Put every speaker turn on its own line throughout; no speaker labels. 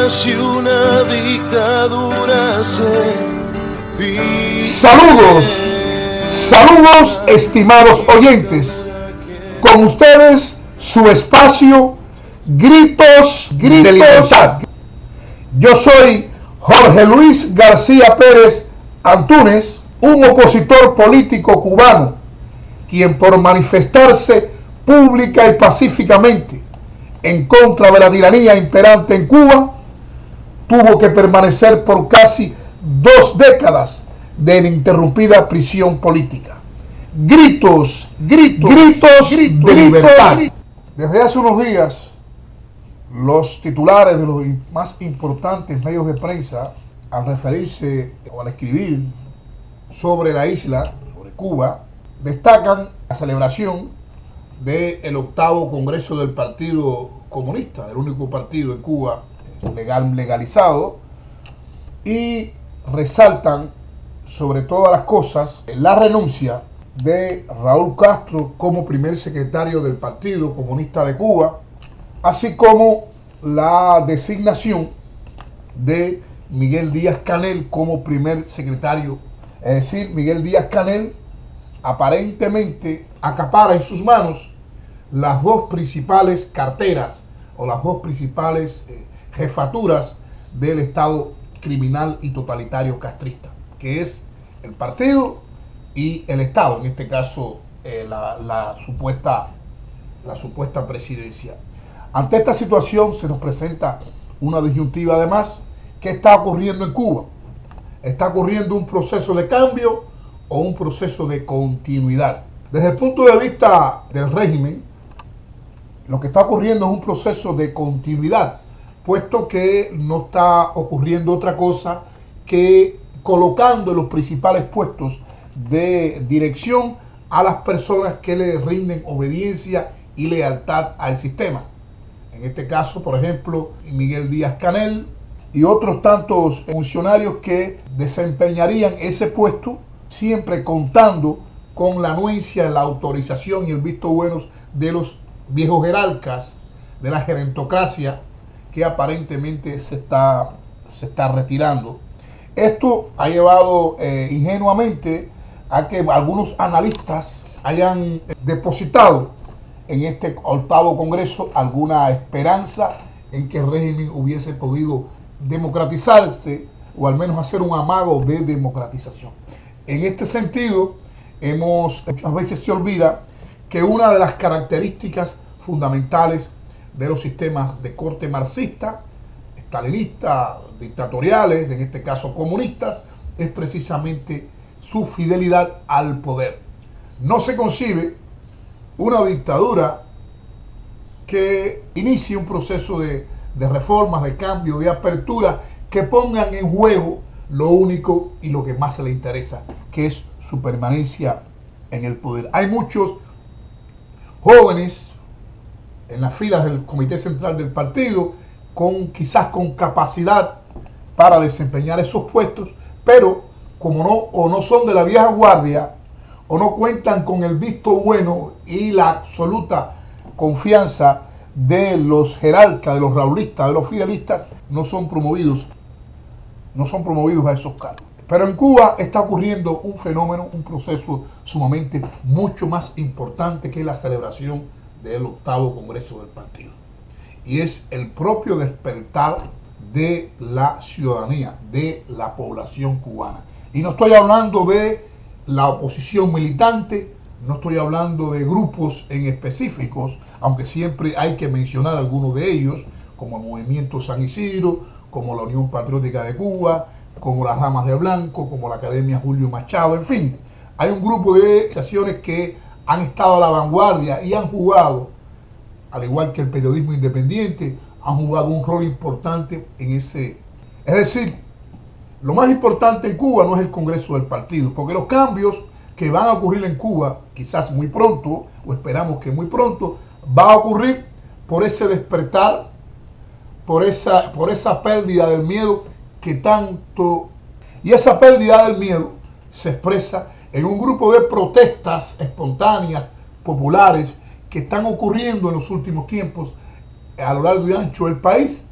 si una dictadura se vive.
Saludos estimados oyentes, con ustedes su espacio Gritos de Libertad. Yo soy Jorge Luis García Pérez Antúnez, un opositor político cubano, quien por manifestarse pública y pacíficamente en contra de la tiranía imperante en Cuba, tuvo que permanecer por casi 2 décadas de ininterrumpida prisión política. Gritos de libertad. Desde hace unos días, los titulares de los más importantes medios de prensa, al referirse o al escribir sobre la isla, sobre Cuba, destacan la celebración del 8º Congreso del Partido Comunista, el único partido en Cuba legalizado, y resaltan sobre todas las cosas la renuncia de Raúl Castro como primer secretario del Partido Comunista de Cuba, así como la designación de Miguel Díaz-Canel como primer secretario. Es decir, Miguel Díaz-Canel aparentemente acapara en sus manos las 2 principales carteras o las 2 principales jefaturas del Estado criminal y totalitario castrista, que es el partido y el Estado, en este caso la supuesta presidencia. Ante esta situación se nos presenta una disyuntiva además. ¿Qué está ocurriendo en Cuba? ¿Está ocurriendo un proceso de cambio o un proceso de continuidad? Desde el punto de vista del régimen, lo que está ocurriendo es un proceso de continuidad, puesto que no está ocurriendo otra cosa que colocando en los principales puestos de dirección a las personas que le rinden obediencia y lealtad al sistema. En este caso, por ejemplo, Miguel Díaz-Canel y otros tantos funcionarios que desempeñarían ese puesto, siempre contando con la anuencia, la autorización y el visto bueno de los viejos jerarcas de la gerontocracia que aparentemente se está retirando. Esto ha llevado ingenuamente a que algunos analistas hayan depositado en este 8º Congreso alguna esperanza en que el régimen hubiese podido democratizarse o al menos hacer un amago de democratización. En este sentido, muchas veces se olvida que una de las características fundamentales de los sistemas de corte marxista, estalinista, dictatoriales, en este caso comunistas, es precisamente su fidelidad al poder. No se concibe una dictadura que inicie un proceso de reformas, de cambio, de apertura, que pongan en juego lo único y lo que más se le interesa, que es su permanencia en el poder. Hay muchos jóvenes en las filas del Comité Central del partido, quizás con capacidad para desempeñar esos puestos, pero como no son de la vieja guardia, o no cuentan con el visto bueno y la absoluta confianza de los jerarcas, de los raulistas, de los fidelistas, no son promovidos a esos cargos. Pero en Cuba está ocurriendo un fenómeno, un proceso sumamente mucho más importante que la celebración del 8º Congreso del partido. Y es el propio despertar de la ciudadanía, de la población cubana. Y no estoy hablando de la oposición militante, no estoy hablando de grupos en específicos, aunque siempre hay que mencionar algunos de ellos, como el Movimiento San Isidro, como la Unión Patriótica de Cuba, como las Damas de Blanco, como la Academia Julio Machado, en fin, hay un grupo de organizaciones que han estado a la vanguardia y han jugado, al igual que el periodismo independiente, han jugado un rol importante en ese. Es decir, lo más importante en Cuba no es el Congreso del partido, porque los cambios que van a ocurrir en Cuba, quizás muy pronto, o esperamos que muy pronto, va a ocurrir por ese despertar, por esa pérdida del miedo que tanto. Y esa pérdida del miedo se expresa en un grupo de protestas espontáneas, populares, que están ocurriendo en los últimos tiempos a lo largo y ancho del país,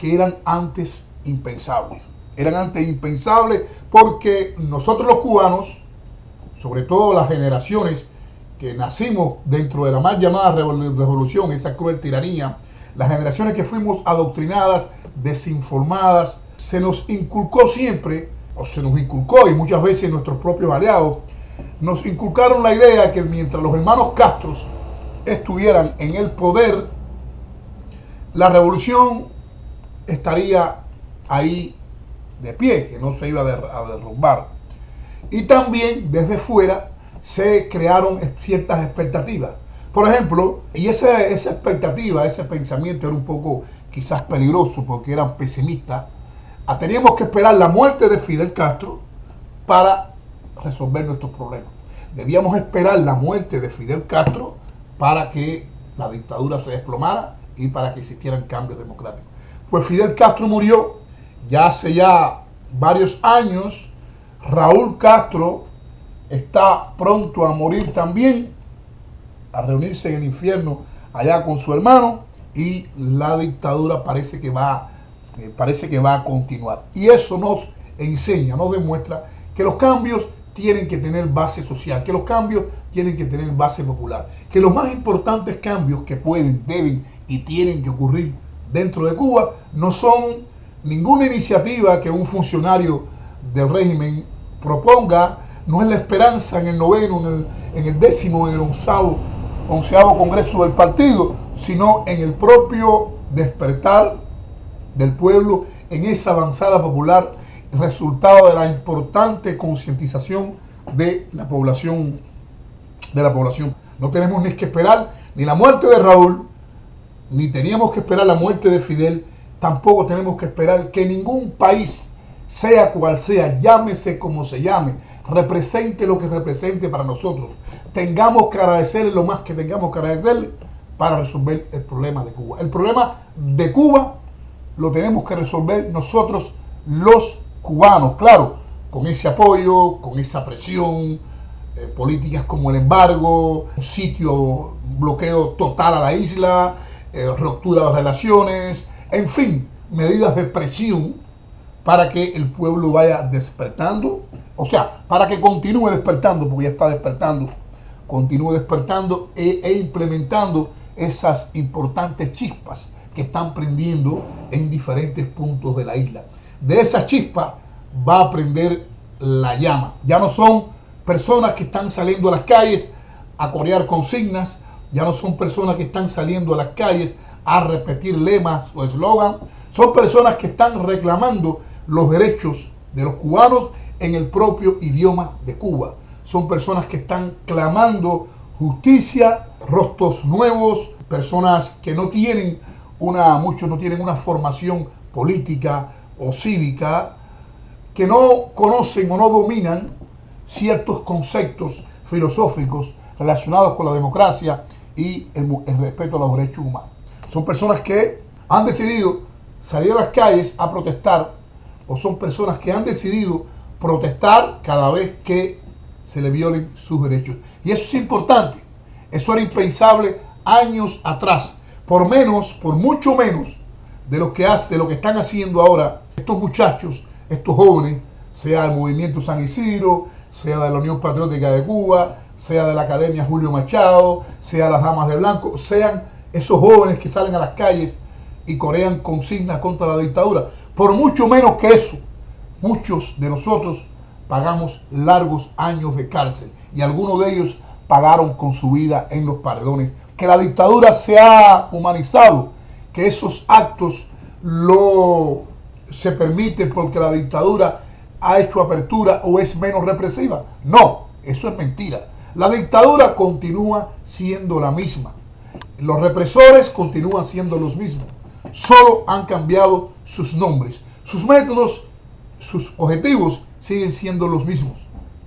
que eran antes impensables. Eran antes impensables porque nosotros los cubanos, sobre todo las generaciones que nacimos dentro de la mal llamada revolución, esa cruel tiranía, las generaciones que fuimos adoctrinadas, desinformadas, se nos inculcó siempre, o se nos inculcó, y muchas veces nuestros propios aliados, nos inculcaron la idea que mientras los hermanos Castro estuvieran en el poder, la revolución estaría ahí de pie, que no se iba a derrumbar. Y también desde fuera se crearon ciertas expectativas. Por ejemplo, y esa expectativa, ese pensamiento era un poco quizás peligroso porque eran pesimistas. Teníamos que esperar la muerte de Fidel Castro para resolver nuestros problemas. Debíamos esperar la muerte de Fidel Castro para que la dictadura se desplomara y para que existieran cambios democráticos. Pues Fidel Castro murió ya hace varios años. Raúl Castro está pronto a morir también, a reunirse en el infierno allá con su hermano, y la dictadura parece que va a continuar. Y eso nos enseña, nos demuestra que los cambios tienen que tener base social, que los cambios tienen que tener base popular, que los más importantes cambios que pueden, deben y tienen que ocurrir dentro de Cuba no son ninguna iniciativa que un funcionario del régimen proponga, no es la esperanza en el noveno, en el décimo, en el onceavo congreso del partido, sino en el propio despertar del pueblo, en esa avanzada popular, resultado de la importante concientización de la población. No tenemos ni que esperar ni la muerte de Raúl, ni teníamos que esperar la muerte de Fidel, tampoco tenemos que esperar que ningún país, sea cual sea, llámese como se llame, represente lo que represente para nosotros, tengamos que agradecerle lo más que tengamos que agradecerle para resolver el problema de Cuba. El problema de Cuba lo tenemos que resolver nosotros los cubanos, claro, con ese apoyo, con esa presión, políticas como el embargo, bloqueo total a la isla, ruptura de relaciones, en fin, medidas de presión para que el pueblo vaya despertando, o sea, para que continúe despertando, porque ya está despertando, continúe despertando e implementando esas importantes chispas que están prendiendo en diferentes puntos de la isla. De esas chispas va a prender la llama. Ya no son personas que están saliendo a las calles a corear consignas, ya no son personas que están saliendo a las calles a repetir lemas o eslogan, son personas que están reclamando los derechos de los cubanos en el propio idioma de Cuba. Son personas que están clamando justicia, rostros nuevos, personas que muchos no tienen una formación política o cívica, que no conocen o no dominan ciertos conceptos filosóficos relacionados con la democracia y el respeto a los derechos humanos. Son personas que han decidido salir a las calles a protestar, o son personas que han decidido protestar cada vez que se le violen sus derechos. Y eso es importante. Eso era impensable años atrás, por mucho menos de lo que están haciendo ahora estos muchachos, estos jóvenes, sea del Movimiento San Isidro, sea de la Unión Patriótica de Cuba, sea de la Academia Julio Machado, sea las Damas de Blanco, sean esos jóvenes que salen a las calles y corean consignas contra la dictadura. Por mucho menos que eso, muchos de nosotros pagamos largos años de cárcel y algunos de ellos pagaron con su vida en los paredones. Que la dictadura se ha humanizado, que esos actos se permiten porque la dictadura ha hecho apertura o es menos represiva. No, eso es mentira. La dictadura continúa siendo la misma. Los represores continúan siendo los mismos. Solo han cambiado sus nombres. Sus métodos, sus objetivos siguen siendo los mismos.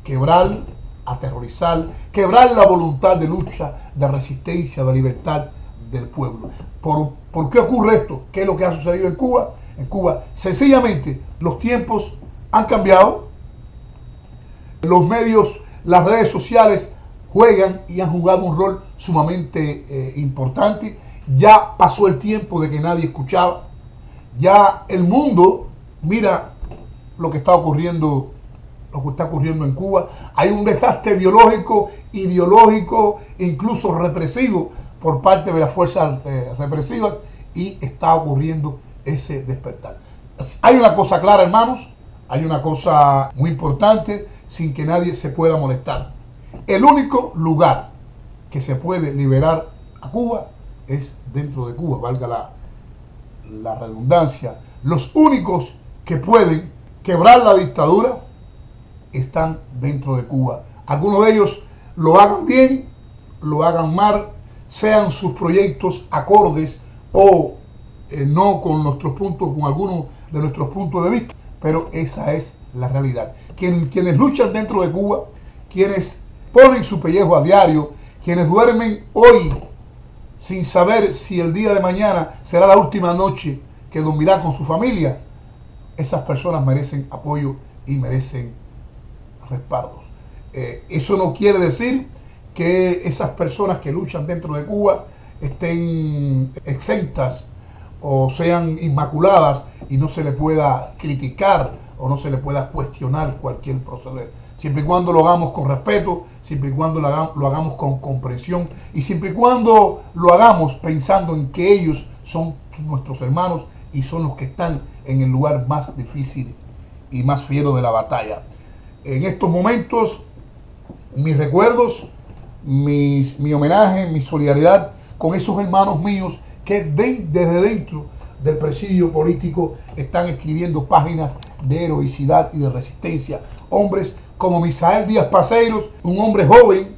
Quebrar, aterrorizar, quebrar la voluntad de lucha, de resistencia, de libertad del pueblo. ¿Por qué ocurre esto? ¿Qué es lo que ha sucedido en Cuba? En Cuba, sencillamente, los tiempos han cambiado. Los medios, las redes sociales juegan y han jugado un rol sumamente importante. Ya pasó el tiempo de que nadie escuchaba. Ya el mundo mira lo que está ocurriendo, en Cuba. Hay un desgaste biológico, ideológico, incluso represivo por parte de las fuerzas represivas, y está ocurriendo ese despertar. Hay una cosa clara, hermanos, hay una cosa muy importante, sin que nadie se pueda molestar. El único lugar que se puede liberar a Cuba es dentro de Cuba, valga la redundancia. Los únicos que pueden quebrar la dictadura están dentro de Cuba. Algunos de ellos lo hagan bien, lo hagan mal, sean sus proyectos acordes o no con algunos de nuestros puntos de vista, pero esa es la realidad. Quienes luchan dentro de Cuba, quienes ponen su pellejo a diario, quienes duermen hoy sin saber si el día de mañana será la última noche que dormirá con su familia, esas personas merecen apoyo y merecen respaldos. Eso no quiere decir que esas personas que luchan dentro de Cuba estén exentas o sean inmaculadas y no se le pueda criticar o no se le pueda cuestionar cualquier proceder, siempre y cuando lo hagamos con respeto, siempre y cuando lo hagamos con comprensión y siempre y cuando lo hagamos pensando en que ellos son nuestros hermanos y son los que están en el lugar más difícil y más fiero de la batalla. En estos momentos, mis recuerdos, mi homenaje, mi solidaridad con esos hermanos míos que desde dentro del presidio político están escribiendo páginas de heroicidad y de resistencia. Hombres como Misael Díaz Paceiros, un hombre joven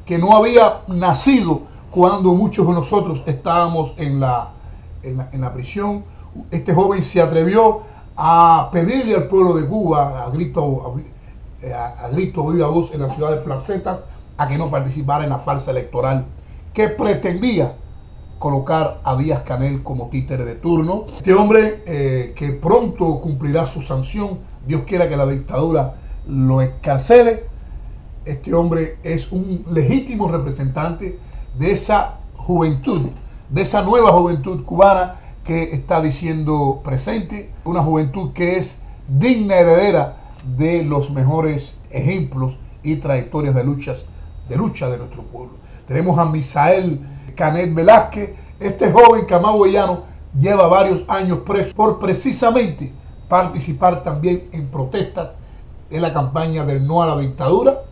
que no había nacido cuando muchos de nosotros estábamos en la prisión. Este joven se atrevió a pedirle al pueblo de Cuba, a grito viva voz en la ciudad de Placetas, a que no participara en la farsa electoral que pretendía colocar a Díaz Canel como títere de turno. Este hombre que pronto cumplirá su sanción, Dios quiera que la dictadura lo encarcele. Este hombre es un legítimo representante de esa juventud, de esa nueva juventud cubana que está diciendo presente, una juventud que es digna heredera de los mejores ejemplos y trayectorias de lucha de nuestro pueblo. Tenemos a Misael Canet Velázquez, este joven camagüeyano lleva varios años preso por precisamente participar también en protestas en la campaña del no a la dictadura,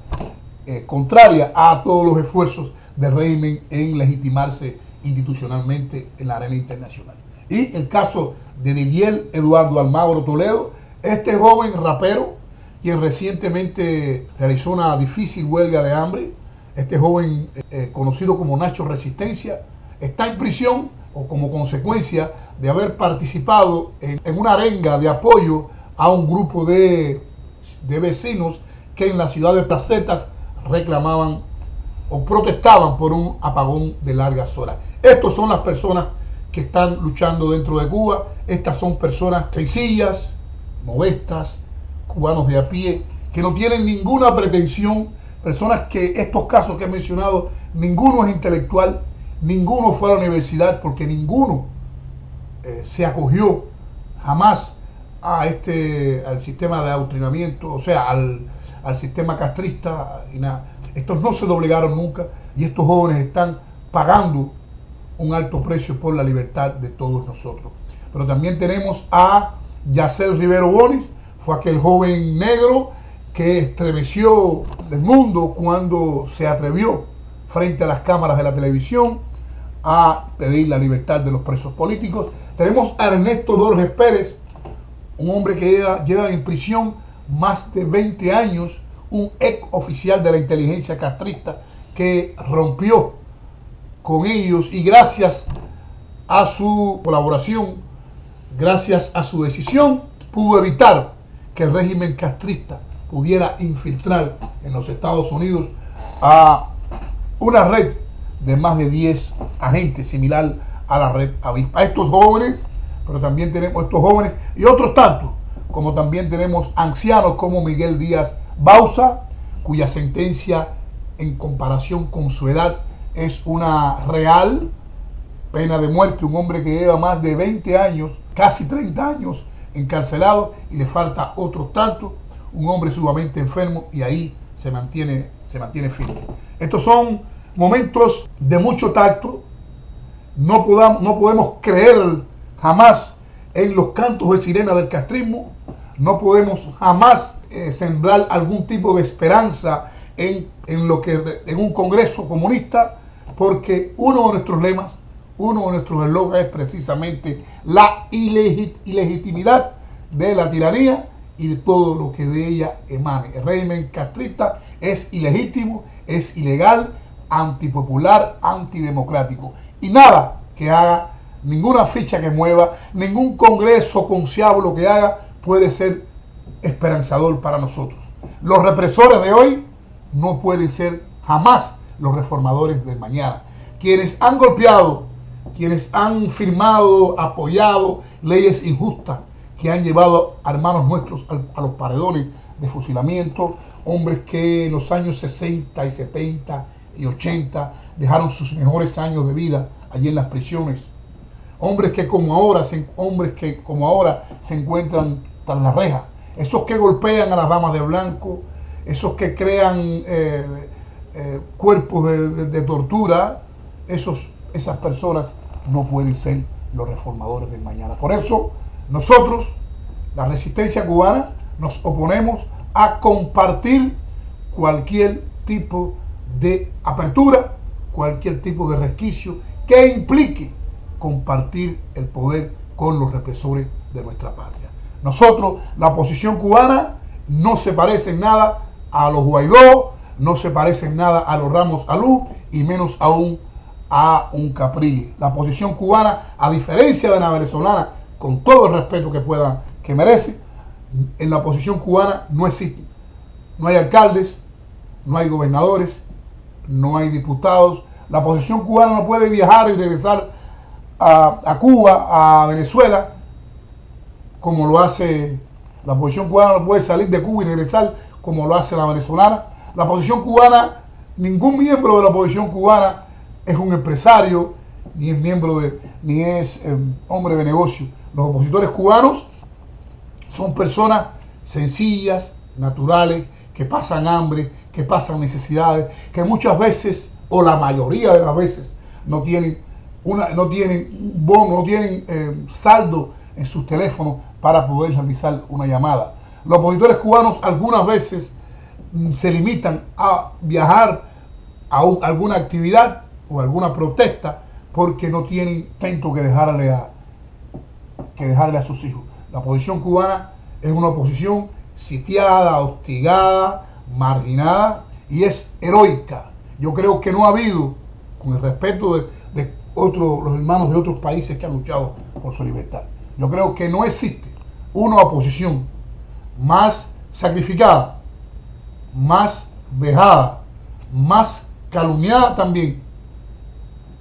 contraria a todos los esfuerzos del régimen en legitimarse institucionalmente en la arena internacional. Y el caso de Didier Eduardo Almagro Toledo, este joven rapero, quien recientemente realizó una difícil huelga de hambre, este joven conocido como Nacho Resistencia, está en prisión o como consecuencia de haber participado en una arenga de apoyo a un grupo de vecinos que en la ciudad de Placetas reclamaban o protestaban por un apagón de largas horas. Estas son las personas que están luchando dentro de Cuba. Estas son personas sencillas, modestas, cubanos de a pie, que no tienen ninguna pretensión, personas que estos casos que he mencionado, ninguno es intelectual, ninguno fue a la universidad, porque ninguno se acogió jamás al sistema de adoctrinamiento, o sea, al sistema castrista y nada. Estos no se doblegaron nunca y estos jóvenes están pagando un alto precio por la libertad de todos nosotros. Pero también tenemos a Yacel Rivero Bonis, fue aquel joven negro que estremeció el mundo cuando se atrevió frente a las cámaras de la televisión a pedir la libertad de los presos políticos. Tenemos a Ernesto Borges Pérez, un hombre que lleva en prisión más de 20 años, un ex oficial de la inteligencia castrista que rompió con ellos y gracias a su colaboración, gracias a su decisión, pudo evitar que el régimen castrista pudiera infiltrar en los Estados Unidos a una red de más de 10 agentes similar a la red Avispa. Estos jóvenes, pero también tenemos estos jóvenes y otros tantos, como también tenemos ancianos como Miguel Díaz Bauza, cuya sentencia en comparación con su edad es una real pena de muerte, un hombre que lleva más de 20 años casi 30 años encarcelado y le falta otros tantos, un hombre sumamente enfermo y ahí se mantiene firme. Estos son momentos de mucho tacto. No podemos creer jamás en los cantos de sirena del castrismo, no podemos jamás sembrar algún tipo de esperanza en un Congreso comunista, porque uno de nuestros lemas, uno de nuestros eslóganes es precisamente la ilegitimidad de la tiranía y de todo lo que de ella emane. El régimen castrista es ilegítimo, es ilegal, antipopular, antidemocrático. Y nada que haga, ninguna ficha que mueva, ningún congreso conciable que haga puede ser esperanzador para nosotros. Los represores de hoy no pueden ser jamás los reformadores del mañana. Quienes han golpeado, quienes han firmado, apoyado leyes injustas que han llevado a hermanos nuestros a los paredones de fusilamiento, hombres que en los años 60 y 70 y 80 dejaron sus mejores años de vida allí en las prisiones, hombres que como ahora se encuentran tras la reja, esos que golpean a las damas de blanco, esos que crean cuerpos de tortura, esas personas no pueden ser los reformadores del mañana. Por eso nosotros, la resistencia cubana, nos oponemos a compartir cualquier tipo de apertura, cualquier tipo de resquicio que implique compartir el poder con los represores de nuestra patria. Nosotros, la oposición cubana, no se parece en nada a los Guaidó, no se parece en nada a los Ramos Alú y menos aún a un Caprilli. La oposición cubana, a diferencia de la venezolana, con todo el respeto que merece, en la oposición cubana no existe. No hay alcaldes, no hay gobernadores, no hay diputados. La oposición cubana no puede viajar y regresar a Cuba, a Venezuela, como lo hace la oposición cubana. No puede salir de Cuba y regresar como lo hace la venezolana. La oposición cubana, ningún miembro de la oposición cubana es un empresario, ni es hombre de negocio. Los opositores cubanos son personas sencillas, naturales, que pasan hambre, que pasan necesidades, que muchas veces, o la mayoría de las veces, no tienen bono, no tienen saldo en sus teléfonos para poder realizar una llamada. Los opositores cubanos algunas veces se limitan a viajar a alguna actividad o alguna protesta porque no tienen tanto que dejarle a sus hijos. La oposición cubana es una oposición sitiada, hostigada, marginada y es heroica. Yo creo que no ha habido, con el respeto de los hermanos de otros países que han luchado por su libertad, yo creo que no existe una oposición más sacrificada, más vejada, más calumniada también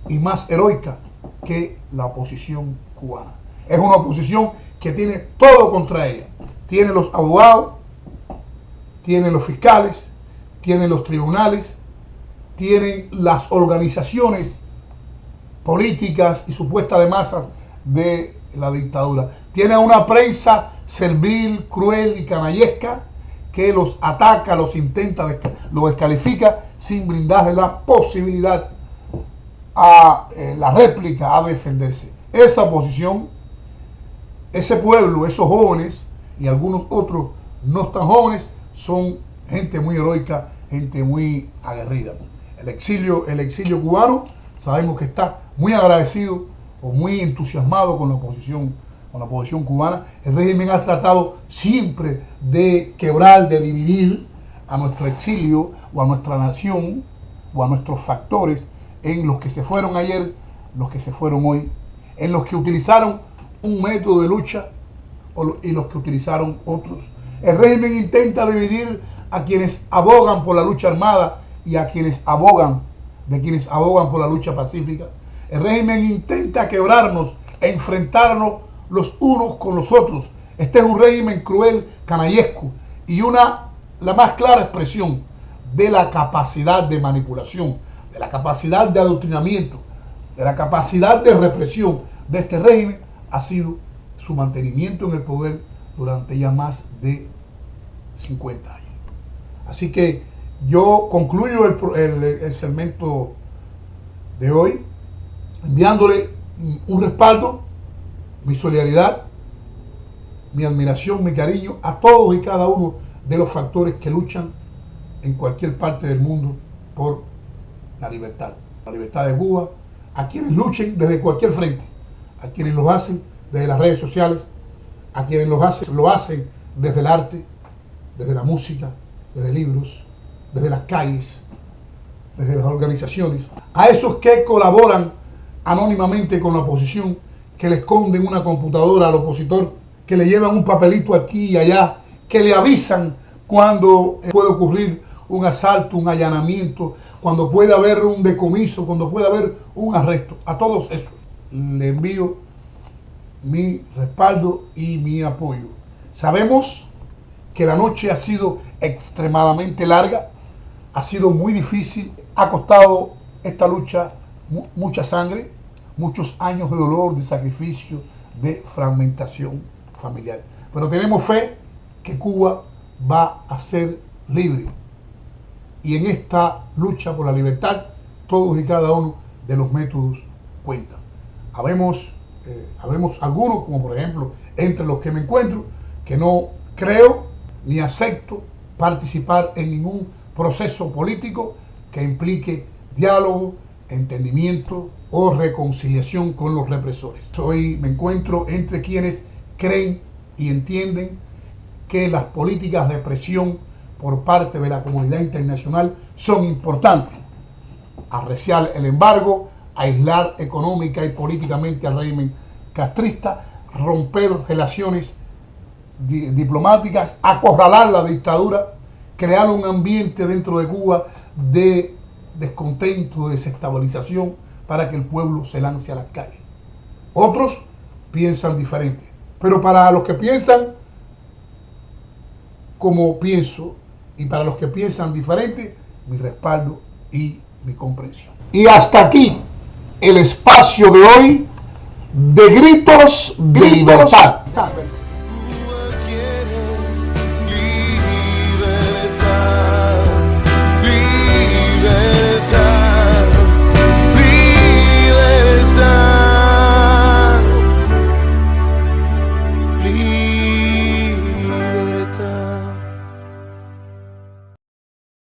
y más heroica que la oposición cubana. Es una oposición que tiene todo contra ella. Tiene los abogados, tiene los fiscales, tiene los tribunales, tienen las organizaciones políticas y supuestas de masas de la dictadura. Tiene una prensa servil, cruel y canallesca que los ataca, los intenta, los descalifica sin brindarle la posibilidad a la réplica, a defenderse. Esa oposición, ese pueblo, esos jóvenes y algunos otros no tan jóvenes son gente muy heroica, gente muy aguerrida. El exilio cubano sabemos que está muy agradecido o muy entusiasmado con la oposición cubana. El régimen ha tratado siempre de quebrar, de dividir a nuestro exilio o a nuestra nación o a nuestros factores en los que se fueron ayer, los que se fueron hoy, en los que utilizaron un método de lucha y los que utilizaron otros. El régimen intenta dividir a quienes abogan por la lucha armada y a quienes abogan por la lucha pacífica. El régimen intenta quebrarnos e enfrentarnos los unos con los otros. Este es un régimen cruel, canallesco y la más clara expresión de la capacidad de manipulación, de la capacidad de adoctrinamiento, de la capacidad de represión de este régimen ha sido su mantenimiento en el poder durante ya más de 50 años. Así que yo concluyo el segmento de hoy enviándole un respaldo, mi solidaridad, mi admiración, mi cariño a todos y cada uno de los factores que luchan en cualquier parte del mundo por la libertad de Cuba, a quienes luchen desde cualquier frente, a quienes lo hacen desde las redes sociales, a quienes lo hacen desde el arte, desde la música, desde libros, desde las calles, desde las organizaciones, a esos que colaboran anónimamente con la oposición, que le esconden una computadora al opositor, que le llevan un papelito aquí y allá, que le avisan cuando puede ocurrir un asalto, un allanamiento, cuando puede haber un decomiso, cuando puede haber un arresto. A todos esos le envío mi respaldo y mi apoyo. Sabemos que la noche ha sido extremadamente larga, ha sido muy difícil, ha costado esta lucha mucha sangre, muchos años de dolor, de sacrificio, de fragmentación familiar. Pero tenemos fe que Cuba va a ser libre. Y en esta lucha por la libertad, todos y cada uno de los métodos cuentan. Habemos algunos, como por ejemplo, entre los que me encuentro, que no creo ni acepto participar en ningún proceso político que implique diálogo, entendimiento o reconciliación con los represores. Hoy me encuentro entre quienes creen y entienden que las políticas de presión por parte de la comunidad internacional son importantes. Arreciar el embargo, aislar económica y políticamente al régimen castrista, romper relaciones diplomáticas, acorralar la dictadura, crear un ambiente dentro de Cuba de descontento, de desestabilización, para que el pueblo se lance a las calles. Otros piensan diferente, pero para los que piensan como pienso y para los que piensan diferente, mi respaldo y mi comprensión. Y hasta aquí el espacio de hoy de Gritos de Libertad.